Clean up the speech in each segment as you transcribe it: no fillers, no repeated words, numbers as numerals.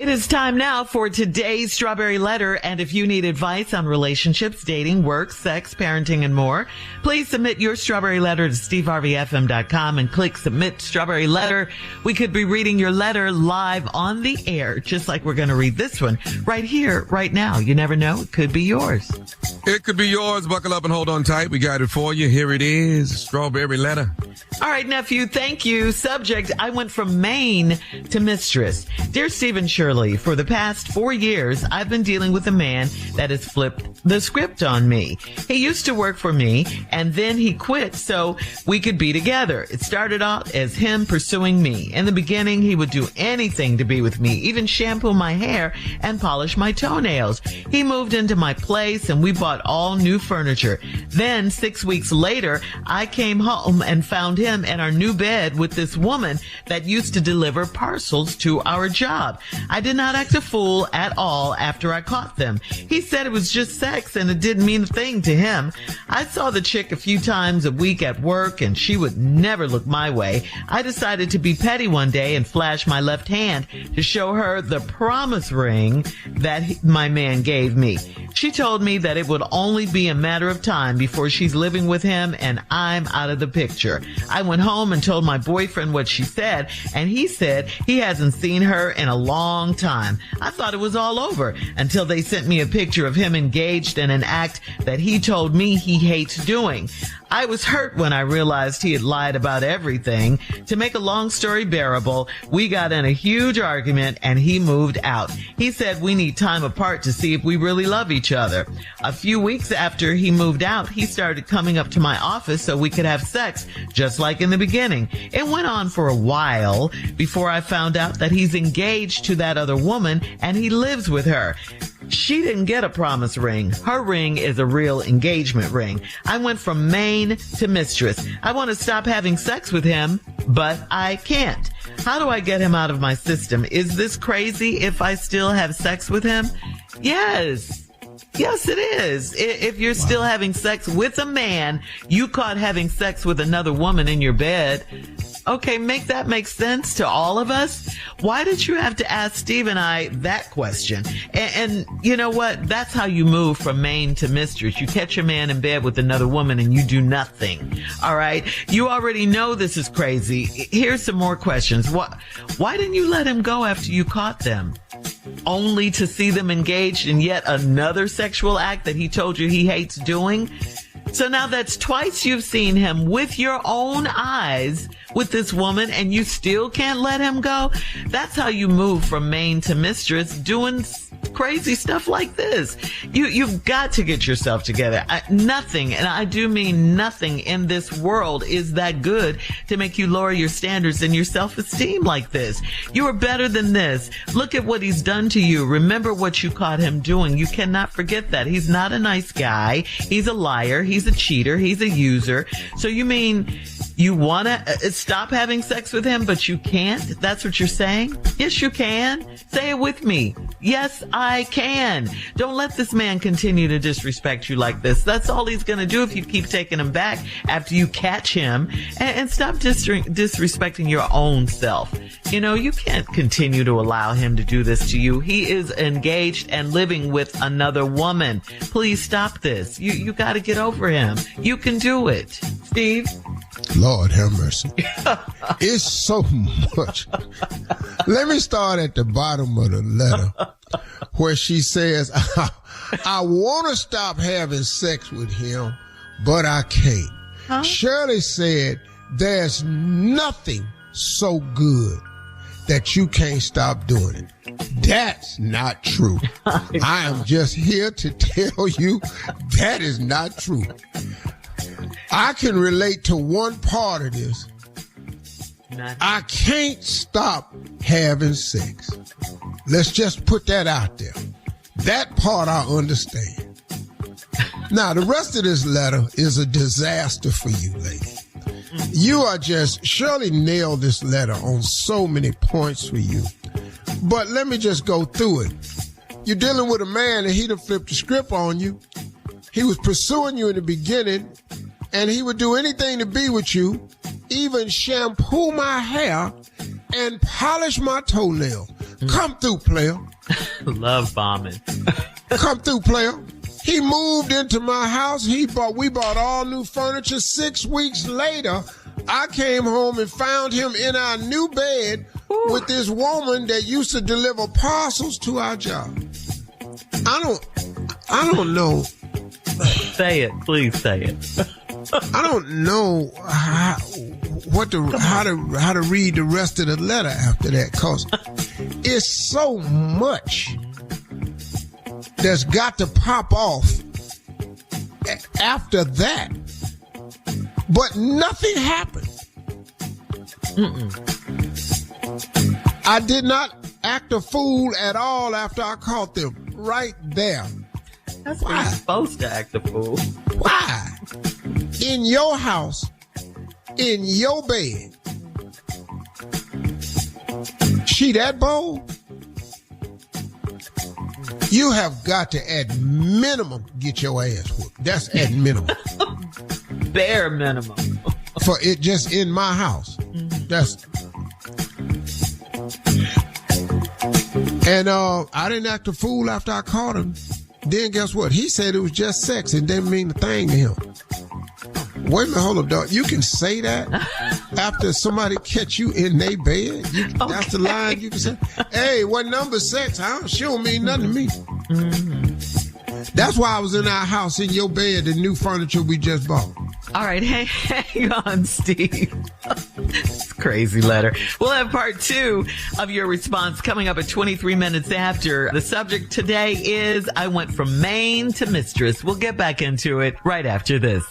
It is time now for today's Strawberry Letter, and if you need advice on relationships, dating, work, sex, parenting, and more, please submit your Strawberry Letter to steveharveyfm.com and click Submit Strawberry Letter. We could be reading your letter live on the air, just like we're going to read this one right here, right now. You never know. It could be yours. It could be yours. Buckle up and hold on tight. We got it for you. Here it is. Strawberry Letter. All right, nephew. Thank you. Subject: I went from Maine to Mistress. Dear Steve and Shirley, for the past 4 years, I've been dealing with a man that has flipped the script on me. He used to work for me, and then he quit so we could be together. It started out as him pursuing me. In the beginning, he would do anything to be with me, even shampoo my hair and polish my toenails. He moved into my place, and we bought all new furniture. Then, 6 weeks later, I came home and found him in our new bed with this woman that used to deliver parcels to our job. I did not act a fool at all after I caught them. He said it was just sex and it didn't mean a thing to him. I saw the chick a few times a week at work and she would never look my way. I decided to be petty one day and flash my left hand to show her the promise ring that my man gave me. She told me that it would only be a matter of time before she's living with him and I'm out of the picture. I went home and told my boyfriend what she said, and he said he hasn't seen her in a long time. I thought it was all over until they sent me a picture of him engaged in an act that he told me he hates doing. I was hurt when I realized he had lied about everything. To make a long story bearable, we got in a huge argument and he moved out. He said we need time apart to see if we really love each other. A few weeks after he moved out, he started coming up to my office so we could have sex, just like in the beginning. It went on for a while before I found out that he's engaged to that other woman and he lives with her. She didn't get a promise ring. Her ring is a real engagement ring. I went from Maine to Mistress. I want to stop having sex with him, but I can't. How do I get him out of my system? Is this crazy if I still have sex with him? Yes. Yes, it is. If you're still having sex with a man, you caught having sex with another woman in your bed. Okay, make that make sense to all of us? Why did you have to ask Steve and I that question? And you know what? That's how you move from Maine to Mistress. You catch a man in bed with another woman and you do nothing. All right? You already know this is crazy. Here's some more questions. Why didn't you let him go after you caught them? Only to see them engaged in yet another sexual act that he told you he hates doing? So now that's twice you've seen him with your own eyes with this woman and you still can't let him go? That's how you move from Maine to Mistress, doing crazy stuff like this. You've got to get yourself together. Nothing, and I do mean nothing in this world is that good to make you lower your standards and your self-esteem like this. You are better than this. Look at what he's done to you. Remember what you caught him doing. You cannot forget that. He's not a nice guy. He's a liar. He's a cheater. He's a user. So you mean you want to stop having sex with him, but you can't? That's what you're saying? Yes, you can. Say it with me. Yes, I can. Don't let this man continue to disrespect you like this. That's all he's going to do if you keep taking him back after you catch him. And stop disrespecting your own self. You know, you can't continue to allow him to do this to you. He is engaged and living with another woman. Please stop this. You got to get over him. You can do it. Steve? Lord have mercy. It's so much. Let me start at the bottom of the letter where she says, I want to stop having sex with him, but I can't. Huh? Shirley said, there's nothing so good that you can't stop doing it. That's not true. I am just here to tell you that is not true. I can relate to one part of this. I can't stop having sex. Let's just put that out there. That part I understand. Now, the rest of this letter is a disaster for you, lady. You are just, Shirley nailed this letter on so many points for you. But let me just go through it. You're dealing with a man and he done flipped the script on you. He was pursuing you in the beginning, and he would do anything to be with you, even shampoo my hair and polish my toenail. Come through, player. Love bombing. Come through, player. He moved into my house. We bought all new furniture. 6 weeks later, I came home and found him in our new bed with this woman that used to deliver parcels to our job. I don't know. Say it. Please say it. I don't know how to read the rest of the letter after that, cause it's so much that's got to pop off after that, but nothing happened. I did not act a fool at all after I caught them right there. That's why you're supposed to act a fool. Why? In your house, in your bed. She that bold? You have got to, at minimum, get your ass whooped. That's at minimum. Bare minimum. For it just in my house. That's. And I didn't act a fool after I caught him. Then guess what? He said it was just sex and didn't mean a thing to him. Wait a minute, hold up, dog. You can say that after somebody catch you in their bed? That's the line you can say. Hey, what number sex? She don't mean nothing to me. That's why I was in our house, in your bed, the new furniture we just bought. All right, hang on, Steve. It's a crazy letter. We'll have part 2 of your response coming up at 23 minutes after. The subject today is I went from Maine to Mistress. We'll get back into it right after this.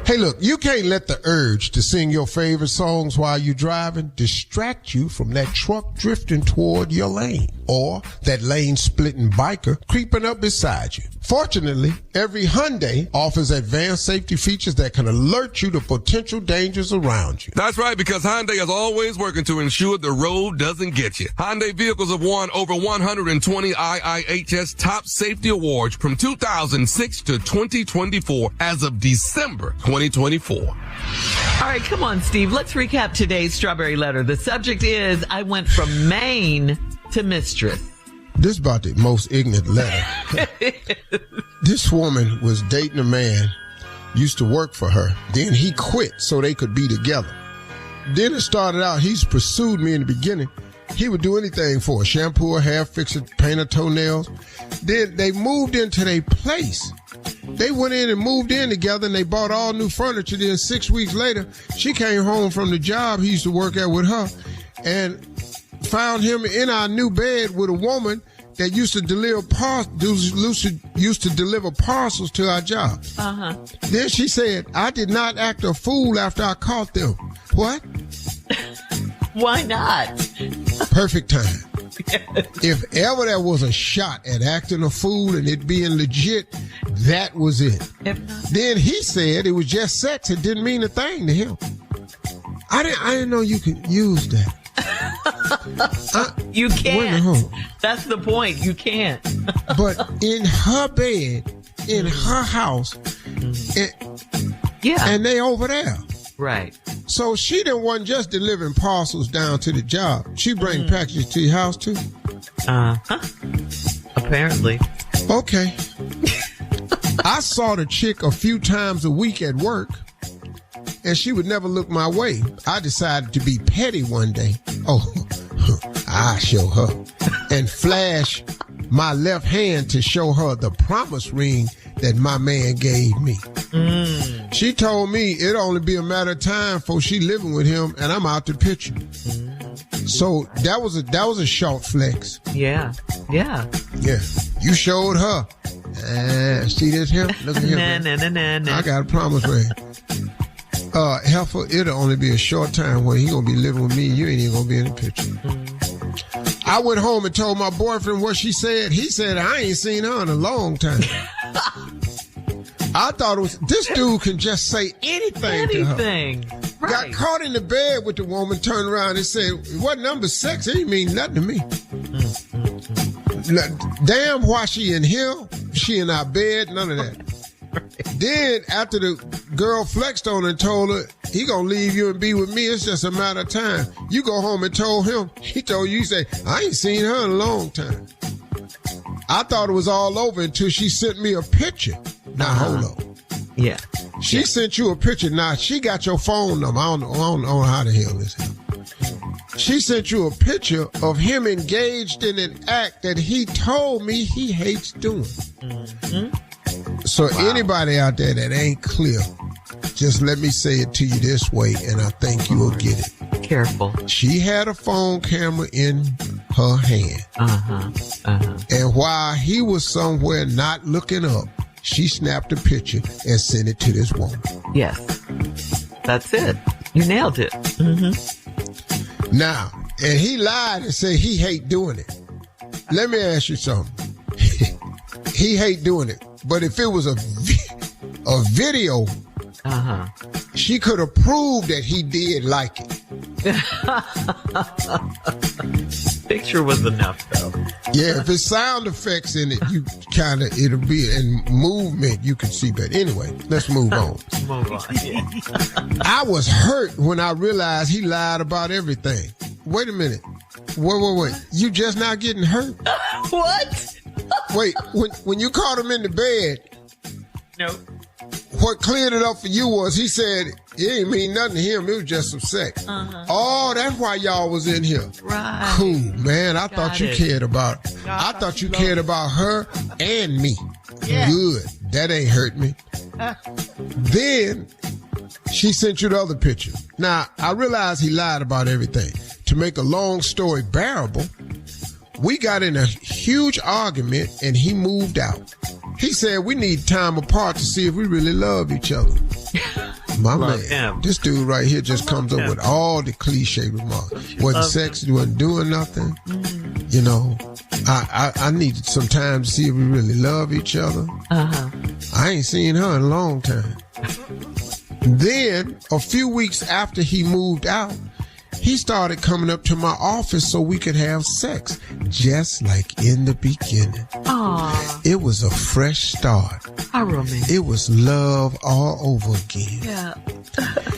Hey, look, you can't let the urge to sing your favorite songs while you're driving distract you from that truck drifting toward your lane or that lane-splitting biker creeping up beside you. Fortunately, every Hyundai offers advanced safety features that can alert you to potential dangers around you. That's right, because Hyundai is always working to ensure the road doesn't get you. Hyundai vehicles have won over 120 IIHS top safety awards from 2006 to 2024 as of December 2024. All right, come on, Steve. Let's recap today's Strawberry Letter. The subject is I went from Maine to Mistress. This is about the most ignorant letter. This woman was dating a man, used to work for her. Then he quit so they could be together. Then it started out, he's pursued me in the beginning. He would do anything for her. Shampoo her hair, fix it, paint her toenails. Then they moved into their place. They went in and moved in together and they bought all new furniture. Then 6 weeks later, she came home from the job he used to work at with her and found him in our new bed with a woman that used to deliver parcels to our job. Then she said, I did not act a fool after I caught them. What? Why not? Perfect time. If ever there was a shot at acting a fool and it being legit, that was it. Then he said it was just sex. It didn't mean a thing to him. I didn't know you could use that. You can't. That's the point. You can't. But in her bed, in her house, and they over there. Right. So she wasn't just delivering parcels down to the job. She bring packages to your house too? Apparently. Okay. I saw the chick a few times a week at work, and she would never look my way. I decided to be petty one day. I show her. And flash my left hand to show her the promise ring that my man gave me. She told me it'd only be a matter of time before she living with him and I'm out the picture. So that was a short flex. Yeah. You showed her. See this here? Look at him. I got a promise ring. Heifer, it'll only be a short time when he gonna be living with me. You ain't even gonna be in the picture. I went home and told my boyfriend what she said. He said, I ain't seen her in a long time. I thought it was, this dude can just say anything to her. Right. Got caught in the bed with the woman, turned around and said, what number sex? It ain't mean nothing to me. Damn, why she in here? She in our bed? None of that. Then after the girl flexed on her and told her He gonna leave you and be with me. It's just a matter of time. You go home and told him. He told you, say, I ain't seen her in a long time. I thought it was all over until she sent me a picture. Now, hold on. Yeah. She sent you a picture. Now, she got your phone number. I don't know how the hell this happened. She sent you a picture of him engaged in an act that he told me he hates doing. Mm-hmm. So anybody out there that ain't clear, just let me say it to you this way, and I think you will get it. Careful. She had a phone camera in her hand. And while he was somewhere not looking up, she snapped a picture and sent it to this woman. Yes. That's it. You nailed it. Mm-hmm. Now, and he lied and said he hate doing it. Let me ask you something. He hate doing it. But if it was a video, she could have proved that he did like it. Picture was enough, though. Yeah, if it's sound effects in it, you it'll be, and movement, you can see. But anyway, let's move on. Move on, yeah. I was hurt when I realized he lied about everything. Wait a minute. Wait. You just not getting hurt? What? Wait, when you caught him in the bed. Nope. What cleared it up for you was he said it ain't mean nothing to him. It was just some sex. Oh, that's why y'all was in here. Right. Cool, man. I thought you cared about. I thought you cared about her and me. Yeah. Good. That ain't hurt me. Then she sent you the other picture. Now, I realize he lied about everything. To make a long story bearable, we got in a huge argument and he moved out. He said we need time apart to see if we really love each other. My man, this dude right here just comes up with all the cliche remarks. Wasn't sex, wasn't doing nothing. You know, I needed some time to see if we really love each other. I ain't seen her in a long time. Then, a few weeks after he moved out, he started coming up to my office so we could have sex, just like in the beginning. Aww. It was a fresh start. How romantic. It was love all over again. Yeah.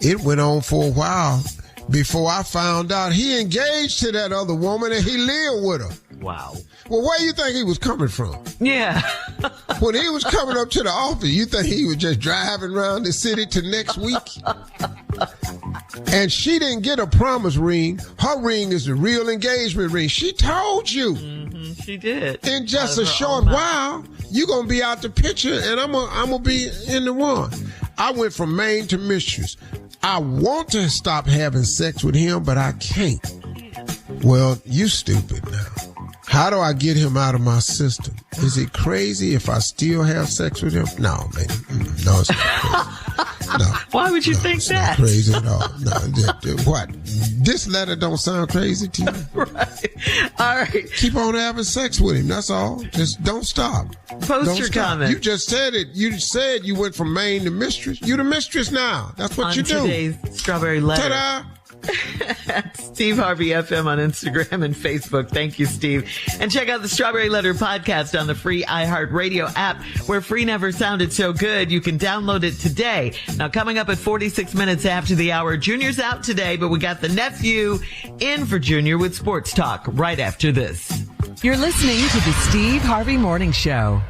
It went on for a while before I found out he engaged to that other woman and he lived with her. Wow. Well, where you think he was coming from? Yeah. When he was coming up to the office, you think he was just driving around the city to next week? And she didn't get a promise ring. Her ring is the real engagement ring. She told you. Mm-hmm, she did. In just a short while, you're going to be out the picture and I'm gonna be in the one. I went from Maine to Mistress. I want to stop having sex with him, but I can't. Well, you stupid now. How do I get him out of my system? Is it crazy if I still have sex with him? No, man. No, it's not crazy. No. Why would you think it's that? Not crazy at all. No, what? This letter don't sound crazy to you? Right. All right. Keep on having sex with him. That's all. Just don't stop. Post your comment. You just said it. You said you went from Maine to Mistress. You're the Mistress now. That's what you do. On today's Strawberry Letter. Ta-da! Steve Harvey FM on Instagram and Facebook. Thank you, Steve. And check out the Strawberry Letter podcast on the free iHeartRadio app, where free never sounded so good. You can download it today. Now, coming up at 46 minutes after the hour, Junior's out today, but we got the nephew in for Junior with Sports Talk right after this. You're listening to the Steve Harvey Morning Show.